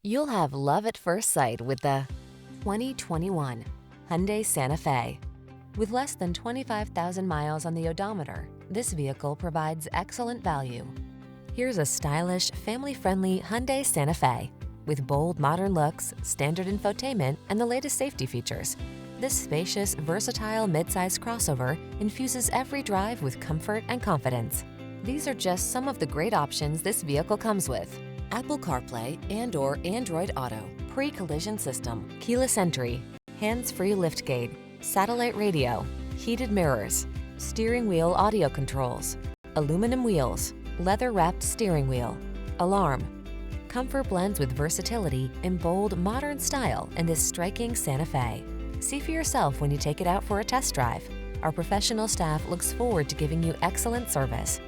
You'll have love at first sight with the 2021 Hyundai Santa Fe. With less than 25,000 miles on the odometer, this vehicle provides excellent value. Here's a stylish, family-friendly Hyundai Santa Fe. With bold, modern looks, standard infotainment, and the latest safety features. This spacious, versatile midsize crossover infuses every drive with comfort and confidence. These are just some of the great options this vehicle comes with: Apple CarPlay and/or Android Auto, pre-collision system, keyless entry, hands-free liftgate, satellite radio, heated mirrors, steering wheel audio controls, aluminum wheels, leather-wrapped steering wheel, alarm. Comfort blends with versatility in bold, modern style in this striking Santa Fe. See for yourself when you take it out for a test drive. Our professional staff looks forward to giving you excellent service.